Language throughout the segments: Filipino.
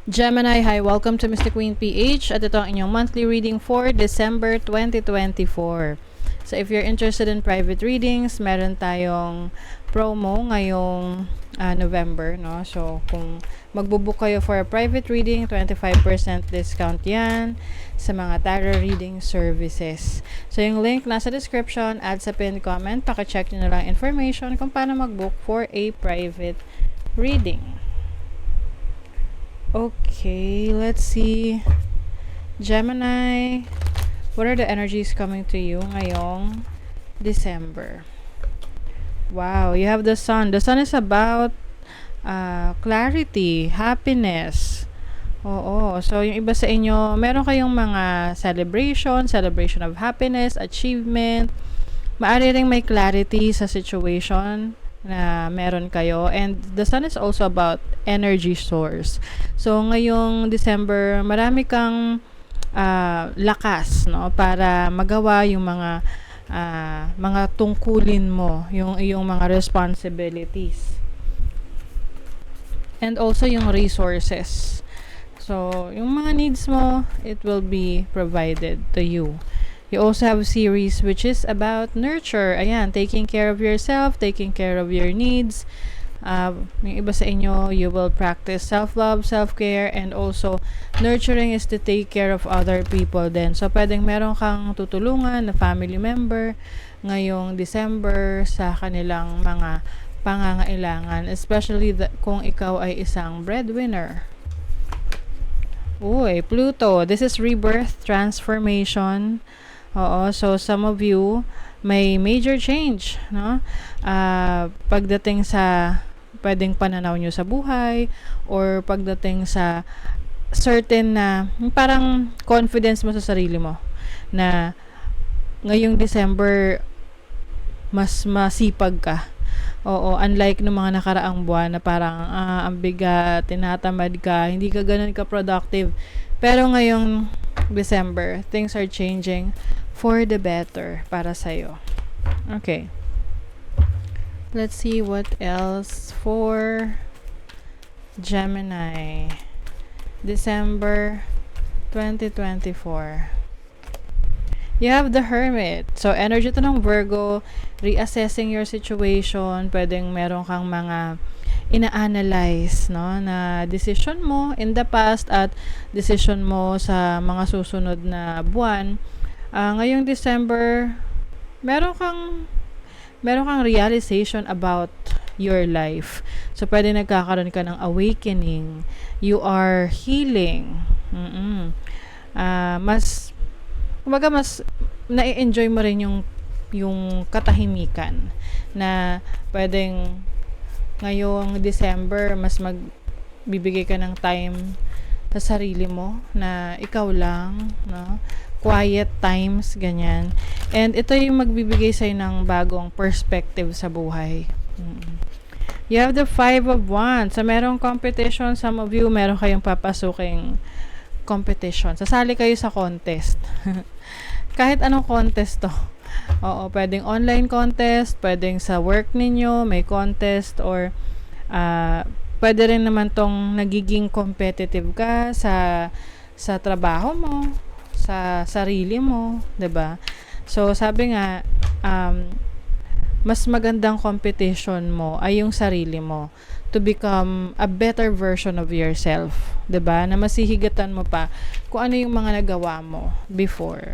Gemini, hi! Welcome to Mystic Queen PH at ito ang inyong monthly reading for December 2024. So if you're interested in private readings, meron tayong promo ngayong November, no? So kung magbubook kayo for a private reading, 25% discount yan sa mga tarot reading services. So yung link nasa description, add sa pinned comment, paki-check nyo na lang information kung paano mag-book for a private reading. Okay, let's see. Gemini, what are the energies coming to you ngayong December? Wow, you have the Sun. The Sun is about clarity, happiness. Oo, so yung iba sa inyo, meron kayong mga celebration of happiness, achievement. Maaari ring may clarity sa situation na meron kayo, and the Sun is also about energy source. So ngayong December, marami kang lakas, no, para magawa yung mga tungkulin mo, yung iyong mga responsibilities, and also yung resources. So yung mga needs mo, it will be provided to you. You also have a series which is about nurture. Ayan, taking care of yourself, taking care of your needs. Yung iba sa inyo, you will practice self-love, self-care, and also nurturing is to take care of other people din. So, pwedeng meron kang tutulungan na family member ngayong December sa kanilang mga pangangailangan, especially kung ikaw ay isang breadwinner. Uy, Pluto. This is rebirth, transformation. Oo, so some of you may major change, no? Pagdating sa pwedeng pananaw nyo sa buhay, or pagdating sa certain na parang confidence mo sa sarili mo na ngayong December mas masipag ka. Oo, unlike ng mga nakaraang buwan na parang ang bigat, tinatamad ka, hindi ka ganun ka-productive. Pero ngayong December, things are changing for the better para sa'yo. Okay. Let's see what else for Gemini. December 2024. You have the Hermit. So, energy to ng Virgo, reassessing your situation. Pwedeng meron kang mga ina-analyze, no, na decision mo in the past at decision mo sa mga susunod na buwan. Ngayong December, meron kang realization about your life. So, pwede nagkakaroon ka ng awakening. You are healing. Mas na-enjoy mo rin yung katahimikan na pwedeng ngayong December mas magbibigay ka ng time sa sarili mo na ikaw lang, no? Quiet times, ganyan. And ito yung magbibigay sa'yo ng bagong perspective sa buhay. You have the 5 of Wands. So, merong competition. Some of you, meron kayong papasuking competition. Sasali kayo sa contest. Kahit anong contest to. Oo, pwedeng online contest, pwedeng sa work ninyo, may contest, or pwede rin naman tong nagiging competitive ka sa trabaho mo, sa sarili mo, 'di ba? So, sabi nga, mas magandang competition mo ay yung sarili mo to become a better version of yourself, 'di ba? Na masihigatan mo pa kung ano yung mga nagawa mo before.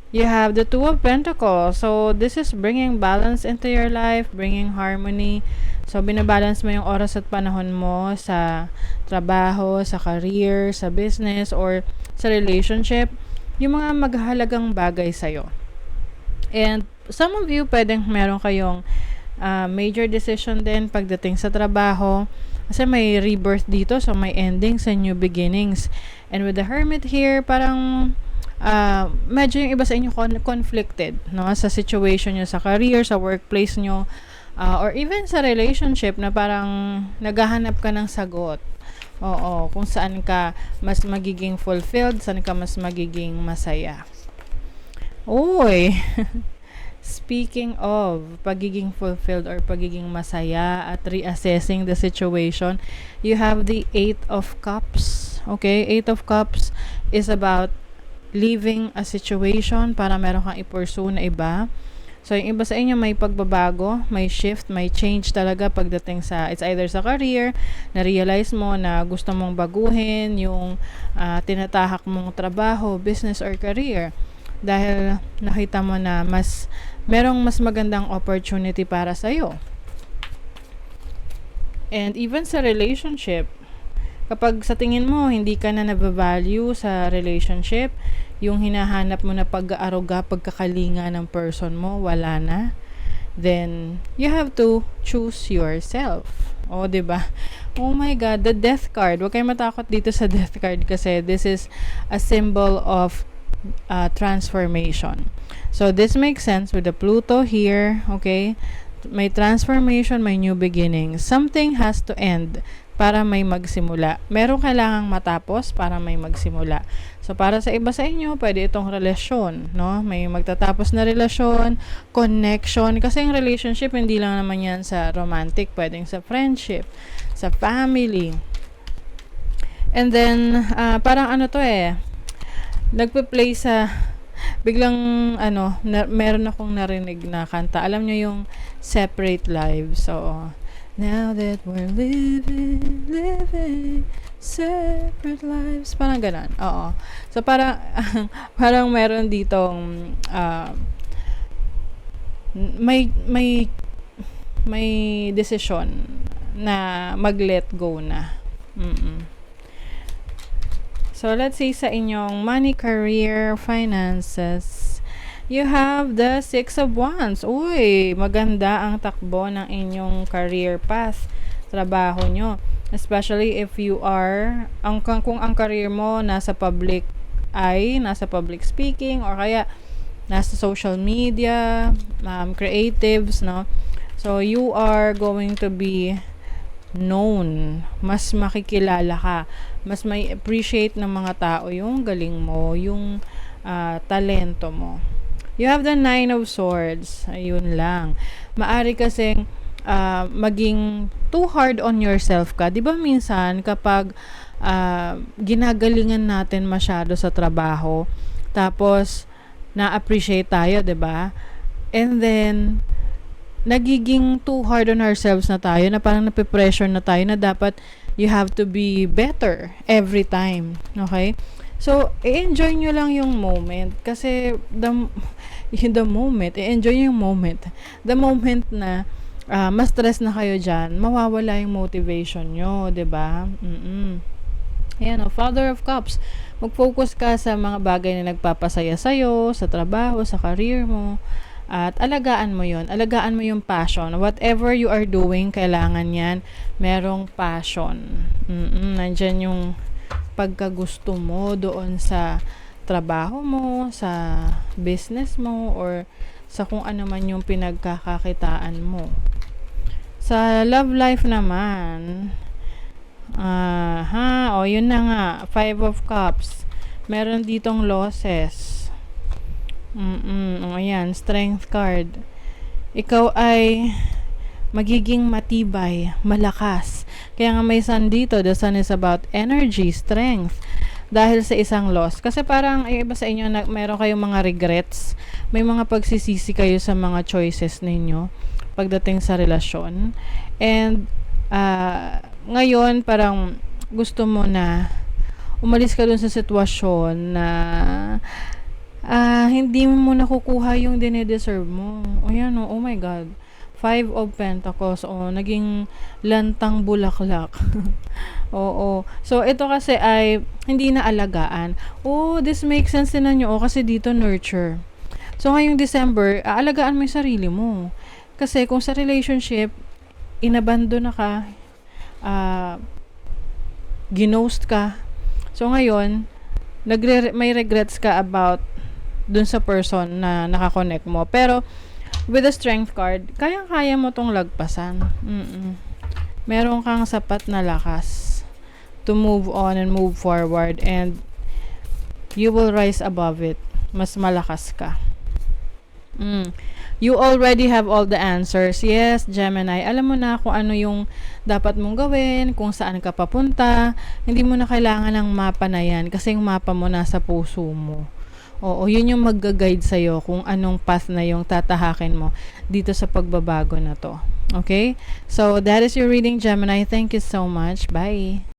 You have the 2 of Pentacles. So, this is bringing balance into your life, bringing harmony. So, binabalance mo yung oras at panahon mo sa trabaho, sa career, sa business, or sa relationship. Yung mga maghahalagang bagay sa'yo. And some of you, pwedeng meron kayong major decision din pagdating sa trabaho. Kasi may rebirth dito, so may endings and new beginnings. And with the Hermit here, parang medyo yung iba sa inyo conflicted, no, sa situation nyo sa career, sa workplace nyo, or even sa relationship na parang naghahanap ka ng sagot. Oo, kung saan ka mas magiging fulfilled, saan ka mas magiging masaya. Uy! Speaking of pagiging fulfilled or pagiging masaya at reassessing the situation, you have the Eight of Cups. Okay? Eight of Cups is about leaving a situation para meron kang i-pursue na iba. So, yung iba sa inyo may pagbabago, may shift, may change talaga pagdating sa, it's either sa career, na-realize mo na gusto mong baguhin yung tinatahak mong trabaho, business, or career. Dahil nakita mo na merong mas magandang opportunity para sa'yo. And even sa relationship, kapag sa tingin mo hindi ka na nabavalue sa relationship, yung hinahanap mo na pag-aaruga, pagkakalinga ng person mo, wala na, then you have to choose yourself. O, diba? Oh my God, the death card. Huwag kayong matakot dito sa death card kasi this is a symbol of transformation. So, this makes sense with the Pluto here, okay? May transformation, may new beginning. Something has to end para may magsimula. Meron kailangang matapos para may magsimula. So, para sa iba sa inyo, pwede itong relasyon, no? May magtatapos na relasyon, connection. Kasi yung relationship, hindi lang naman yan sa romantic. Pwedeng sa friendship, sa family. And then, parang ano to nagpe-play sa biglang meron akong narinig na kanta. Alam nyo yung Separate Lives. So, now that we're living separate lives. Parang ganun. Oo. So, parang meron ditong may decision na mag-let go na. So, let's say sa inyong money, career, finances, you have the Six of Wands. Uy, maganda ang takbo ng inyong career path, trabaho nyo. Especially if you are, kung ang career mo nasa public nasa public speaking, or kaya nasa social media, creatives, no? So, you are going to be known. Mas makikilala ka. Mas may appreciate ng mga tao yung galing mo, yung talento mo. You have the Nine of Swords. Ayun lang. Maari kasing maging too hard on yourself ka. Di ba minsan kapag ginagalingan natin masyado sa trabaho, tapos na-appreciate tayo, di ba? And then nagiging too hard on ourselves na tayo, na parang nape-pressure na tayo na dapat you have to be better every time. Okay? So, i-enjoy nyo lang yung moment. Kasi, the moment, i-enjoy yung moment. The moment na ma-stress na kayo dyan, mawawala yung motivation nyo, diba? Ayan, Father of Cups. Mag-focus ka sa mga bagay na nagpapasaya sa'yo, sa trabaho, sa career mo. At alagaan mo yon, alagaan mo yung passion. Whatever you are doing, kailangan yan merong passion. Nandyan yung pagkagusto mo doon sa trabaho mo, sa business mo, or sa kung ano man yung pinagkakakitaan mo. Sa love life naman, yun na nga, Five of Cups. Meron ditong losses. Ayan, Strength card. Ikaw ay magiging matibay, malakas. Kaya nga may sun dito. The sun is about energy, strength. Dahil sa isang loss. Kasi parang iba sa inyo, meron kayong mga regrets. May mga pagsisisi kayo sa mga choices ninyo pagdating sa relasyon. And ngayon parang gusto mo na umalis ka dun sa sitwasyon na hindi mo nakukuha yung dinedeserve mo. Ayan, oh my God. Five of Pentacles. Naging lantang bulaklak. Oo. So, ito kasi ay hindi na alagaan. This makes sense din na nyo. Kasi dito nurture. So, ngayong December, aalagaan mo yung sarili mo. Kasi kung sa relationship, inabandon na ka, ginost ka. So, ngayon, may regrets ka about dun sa person na nakakonect mo. Pero, with the Strength card, kayang-kaya mo tong lagpasan. Meron kang sapat na lakas to move on and move forward, and you will rise above it. Mas malakas ka. Mm. You already have all the answers. Yes, Gemini. Alam mo na kung ano yung dapat mong gawin, kung saan ka papunta. Hindi mo na kailangan ng mapa na yan kasi yung mapa mo nasa puso mo. Oo, yun yung mag-guide sa'yo kung anong path na yung tatahakin mo dito sa pagbabago na to. Okay? So, that is your reading, Gemini. Thank you so much. Bye!